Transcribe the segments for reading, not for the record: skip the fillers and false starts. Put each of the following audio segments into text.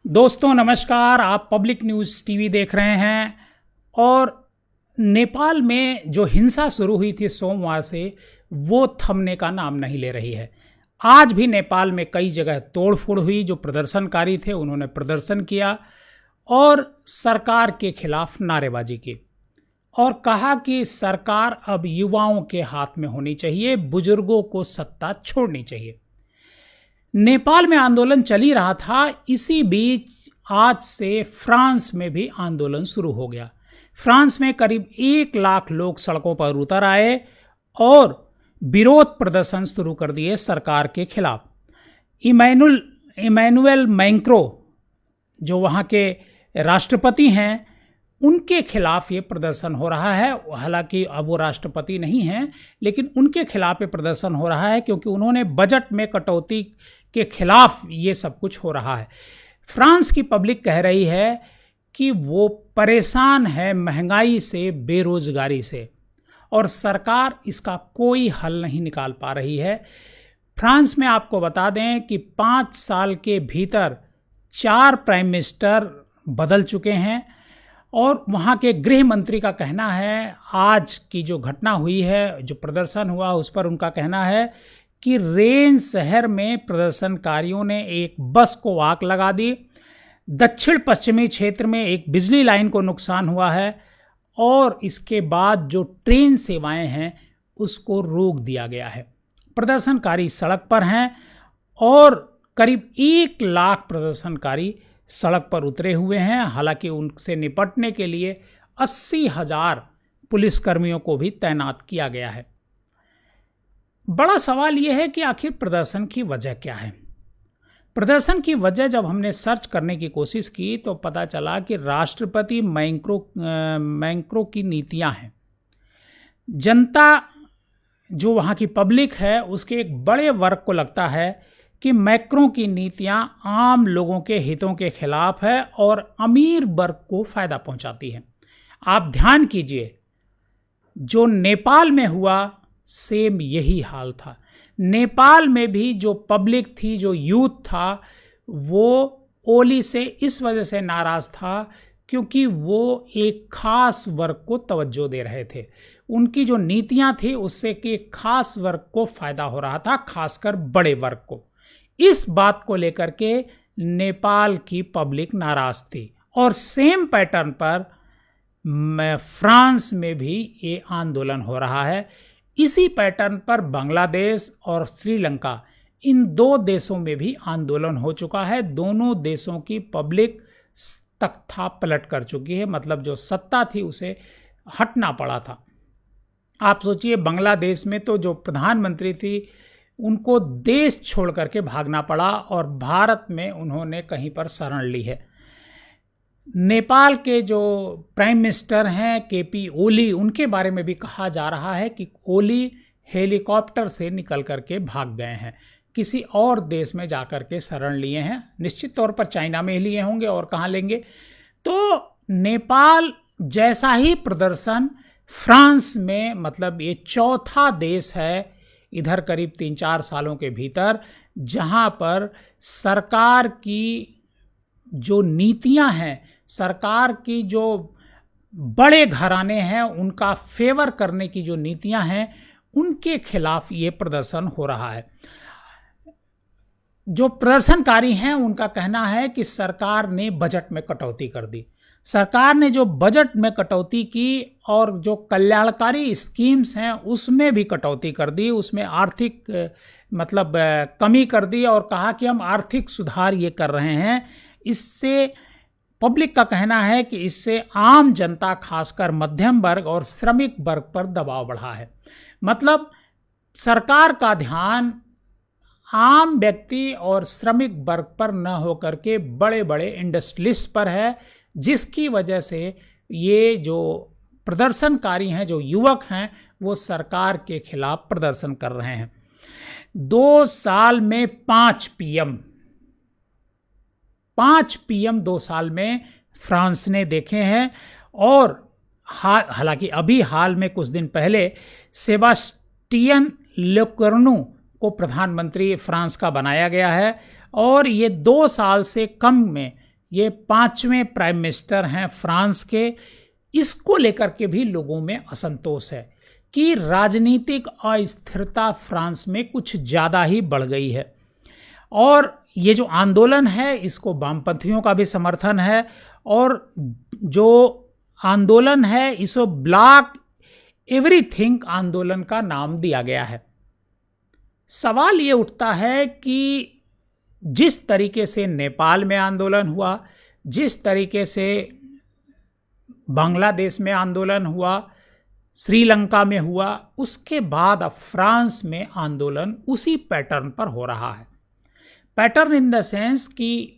दोस्तों नमस्कार। आप पब्लिक न्यूज़ टीवी देख रहे हैं। और नेपाल में जो हिंसा शुरू हुई थी सोमवार से, वो थमने का नाम नहीं ले रही है। आज भी नेपाल में कई जगह तोड़फोड़ हुई। जो प्रदर्शनकारी थे उन्होंने प्रदर्शन किया और सरकार के खिलाफ नारेबाजी की और कहा कि सरकार अब युवाओं के हाथ में होनी चाहिए, बुजुर्गों को सत्ता छोड़नी चाहिए। नेपाल में आंदोलन चल ही रहा था, इसी बीच आज से फ्रांस में भी आंदोलन शुरू हो गया। फ्रांस में करीब 1 लाख लोग सड़कों पर उतर आए और विरोध प्रदर्शन शुरू कर दिए सरकार के खिलाफ। इमैनुअल मैक्रों जो वहाँ के राष्ट्रपति हैं, उनके खिलाफ ये प्रदर्शन हो रहा है। हालांकि अब वो राष्ट्रपति नहीं हैं, लेकिन उनके खिलाफ ये प्रदर्शन हो रहा है क्योंकि उन्होंने बजट में कटौती के खिलाफ ये सब कुछ हो रहा है। फ्रांस की पब्लिक कह रही है कि वो परेशान है महंगाई से, बेरोजगारी से, और सरकार इसका कोई हल नहीं निकाल पा रही है। फ्रांस में आपको बता दें कि 5 साल के भीतर 4 प्राइम मिनिस्टर बदल चुके हैं और वहाँ के गृह मंत्री का कहना है, आज की जो घटना हुई है, जो प्रदर्शन हुआ, उस पर उनका कहना है कि रेन शहर में प्रदर्शनकारियों ने एक बस को आग लगा दी। दक्षिण पश्चिमी क्षेत्र में एक बिजली लाइन को नुकसान हुआ है और इसके बाद जो ट्रेन सेवाएं हैं उसको रोक दिया गया है। प्रदर्शनकारी सड़क पर हैं और करीब 1 लाख प्रदर्शनकारी सड़क पर उतरे हुए हैं। हालांकि उनसे निपटने के लिए 80,000 पुलिसकर्मियों को भी तैनात किया गया है। बड़ा सवाल यह है कि आखिर प्रदर्शन की वजह क्या है। प्रदर्शन की वजह जब हमने सर्च करने की कोशिश की तो पता चला कि राष्ट्रपति मैक्रों की नीतियां हैं। जनता जो वहाँ की पब्लिक है, उसके एक बड़े वर्ग को लगता है कि मैक्रों की नीतियां आम लोगों के हितों के खिलाफ है और अमीर वर्ग को फायदा पहुंचाती है। आप ध्यान कीजिए, जो नेपाल में हुआ सेम यही हाल था। नेपाल में भी जो पब्लिक थी, जो यूथ था, वो ओली से इस वजह से नाराज था क्योंकि वो एक खास वर्ग को तवज्जो दे रहे थे। उनकी जो नीतियां थी उससे कि एक खास वर्ग को फायदा हो रहा था, खासकर बड़े वर्ग को। इस बात को लेकर के नेपाल की पब्लिक नाराज थी और सेम पैटर्न पर फ्रांस में भी ये आंदोलन हो रहा है। इसी पैटर्न पर बांग्लादेश और श्रीलंका, इन 2 देशों में भी आंदोलन हो चुका है। दोनों देशों की पब्लिक तख्ता पलट कर चुकी है, मतलब जो सत्ता थी उसे हटना पड़ा था। आप सोचिए, बांग्लादेश में तो जो प्रधानमंत्री थी उनको देश छोड़ करके भागना पड़ा और भारत में उन्होंने कहीं पर शरण ली है। नेपाल के जो प्राइम मिनिस्टर हैं केपी ओली, उनके बारे में भी कहा जा रहा है कि ओली हेलीकॉप्टर से निकल करके भाग गए हैं, किसी और देश में जाकर के शरण लिए हैं। निश्चित तौर पर चाइना में ही लिए होंगे, और कहाँ लेंगे। तो नेपाल जैसा ही प्रदर्शन फ्रांस में, मतलब ये चौथा देश है इधर करीब 3-4 सालों के भीतर जहां पर सरकार की जो नीतियां हैं, सरकार की जो बड़े घराने हैं उनका फेवर करने की जो नीतियां हैं, उनके खिलाफ ये प्रदर्शन हो रहा है। जो प्रदर्शनकारी हैं उनका कहना है कि सरकार ने बजट में कटौती कर दी। सरकार ने जो बजट में कटौती की और जो कल्याणकारी स्कीम्स हैं उसमें भी कटौती कर दी, उसमें आर्थिक कमी कर दी और कहा कि हम आर्थिक सुधार ये कर रहे हैं। इससे पब्लिक का कहना है कि इससे आम जनता, खासकर मध्यम वर्ग और श्रमिक वर्ग पर दबाव बढ़ा है। मतलब सरकार का ध्यान आम व्यक्ति और श्रमिक वर्ग पर न होकर के बड़े बड़े इंडस्ट्रियलिस्ट पर है, जिसकी वजह से ये जो प्रदर्शनकारी हैं, जो युवक हैं, वो सरकार के खिलाफ प्रदर्शन कर रहे हैं। 2 साल में 5 पीएम 2 साल में फ्रांस ने देखे हैं। और हालांकि अभी हाल में कुछ दिन पहले सेबास्टियन लेकर्नू को प्रधानमंत्री फ्रांस का बनाया गया है और ये 2 साल से कम में ये 5वें प्राइम मिनिस्टर हैं फ्रांस के। इसको लेकर के भी लोगों में असंतोष है कि राजनीतिक अस्थिरता फ्रांस में कुछ ज़्यादा ही बढ़ गई है। और ये जो आंदोलन है इसको वामपंथियों का भी समर्थन है, और जो आंदोलन है इसको ब्लॉक एवरीथिंग आंदोलन का नाम दिया गया है। सवाल ये उठता है कि जिस तरीके से नेपाल में आंदोलन हुआ, जिस तरीके से बांग्लादेश में आंदोलन हुआ, श्रीलंका में हुआ, उसके बाद अब फ्रांस में आंदोलन उसी पैटर्न पर हो रहा है। पैटर्न इन द सेंस कि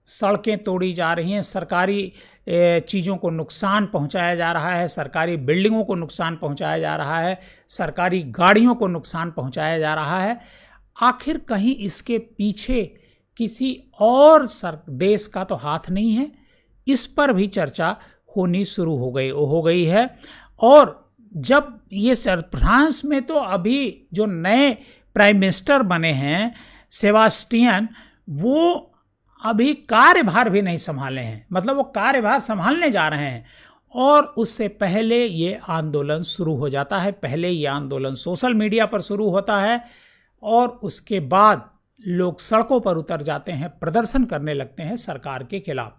सड़कें तोड़ी जा रही हैं, सरकारी चीज़ों को नुकसान पहुंचाया जा रहा है, सरकारी बिल्डिंगों को नुकसान पहुंचाया जा रहा है, सरकारी गाड़ियों को नुकसान पहुंचाया जा रहा है। आखिर कहीं इसके पीछे किसी और देश का तो हाथ नहीं है? इस पर भी चर्चा होनी शुरू हो गई है। और जब ये फ्रांस में तो अभी जो नए प्राइम मिनिस्टर बने हैं सेबास्टियन, वो अभी कार्यभार भी नहीं संभाले हैं, मतलब वो कार्यभार संभालने जा रहे हैं। और उससे पहले ये आंदोलन शुरू हो जाता है। पहले ये आंदोलन सोशल मीडिया पर शुरू होता है और उसके बाद लोग सड़कों पर उतर जाते हैं, प्रदर्शन करने लगते हैं सरकार के खिलाफ।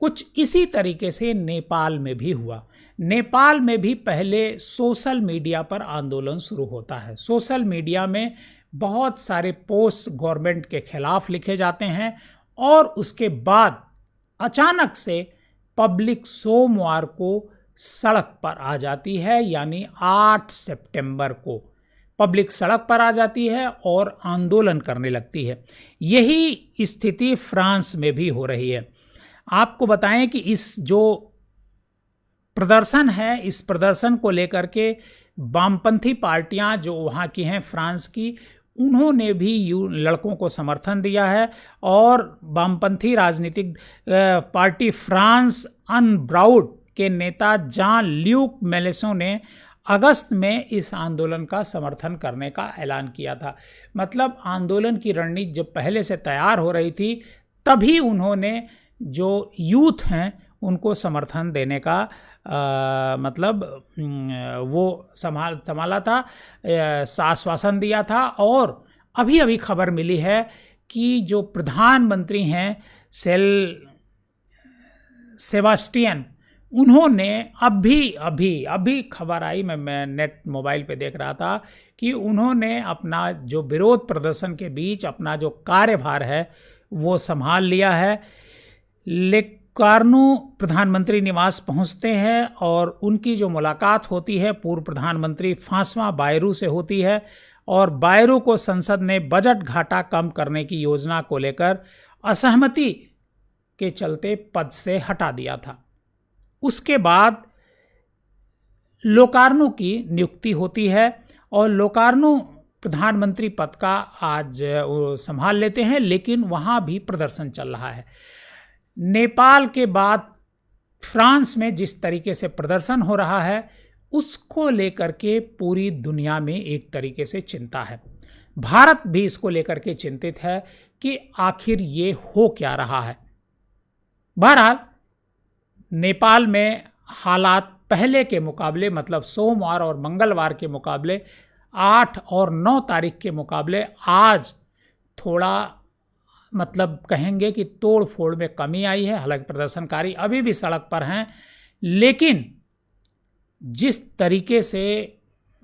कुछ इसी तरीके से नेपाल में भी हुआ। नेपाल में भी पहले सोशल मीडिया पर आंदोलन शुरू होता है। सोशल मीडिया में बहुत सारे पोस्ट गवर्नमेंट के खिलाफ लिखे जाते हैं और उसके बाद अचानक से पब्लिक सोमवार को सड़क पर आ जाती है, यानी 8 सितंबर को पब्लिक सड़क पर आ जाती है और आंदोलन करने लगती है। यही स्थिति फ्रांस में भी हो रही है। आपको बताएं कि इस जो प्रदर्शन है, इस प्रदर्शन को लेकर के वामपंथी पार्टियां जो वहाँ की हैं फ्रांस की, उन्होंने भी लड़कों को समर्थन दिया है। और वामपंथी राजनीतिक पार्टी फ्रांस अनब्राउड के नेता जान ल्यूक मेलेसों ने अगस्त में इस आंदोलन का समर्थन करने का ऐलान किया था। मतलब आंदोलन की रणनीति जब पहले से तैयार हो रही थी, तभी उन्होंने जो यूथ हैं उनको समर्थन देने का मतलब वो संभाला था, आश्वासन दिया था। और अभी अभी खबर मिली है कि जो प्रधानमंत्री हैं सेबास्टियन, उन्होंने अभी खबर आई, मैं नेट मोबाइल पे देख रहा था कि उन्होंने अपना जो विरोध प्रदर्शन के बीच अपना जो कार्यभार है वो संभाल लिया है। लोकार्नो प्रधानमंत्री निवास पहुंचते हैं और उनकी जो मुलाकात होती है पूर्व प्रधानमंत्री फ्रांसवा बायरू से होती है। और बायरू को संसद ने बजट घाटा कम करने की योजना को लेकर असहमति के चलते पद से हटा दिया था। उसके बाद लोकार्नो की नियुक्ति होती है और लोकार्नो प्रधानमंत्री पद का आज संभाल लेते हैं, लेकिन वहाँ भी प्रदर्शन चल रहा है। नेपाल के बाद फ्रांस में जिस तरीके से प्रदर्शन हो रहा है उसको लेकर के पूरी दुनिया में एक तरीके से चिंता है। भारत भी इसको लेकर के चिंतित है कि आखिर ये हो क्या रहा है। बहरहाल नेपाल में हालात पहले के मुकाबले, मतलब सोमवार और मंगलवार के मुकाबले, 8 और 9 तारीख के मुकाबले आज थोड़ा मतलब कहेंगे कि तोड़ फोड़ में कमी आई है। हालांकि प्रदर्शनकारी अभी भी सड़क पर हैं, लेकिन जिस तरीके से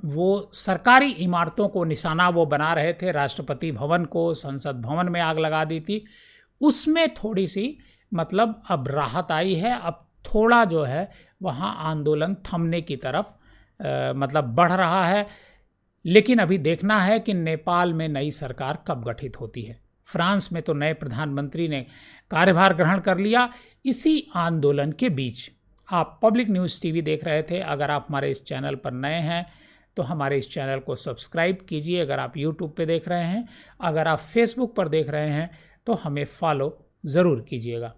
वो सरकारी इमारतों को निशाना वो बना रहे थे, राष्ट्रपति भवन को, संसद भवन में आग लगा दी थी, उसमें थोड़ी सी मतलब अब राहत आई है। अब थोड़ा जो है वहाँ आंदोलन थमने की तरफ मतलब बढ़ रहा है। लेकिन अभी देखना है कि नेपाल में नई सरकार कब गठित होती है। फ्रांस में तो नए प्रधानमंत्री ने कार्यभार ग्रहण कर लिया इसी आंदोलन के बीच। आप पब्लिक न्यूज़ टीवी देख रहे थे। अगर आप हमारे इस चैनल पर नए हैं तो हमारे इस चैनल को सब्सक्राइब कीजिए। अगर आप यूट्यूब पे देख रहे हैं, अगर आप फेसबुक पर देख रहे हैं तो हमें फॉलो ज़रूर कीजिएगा।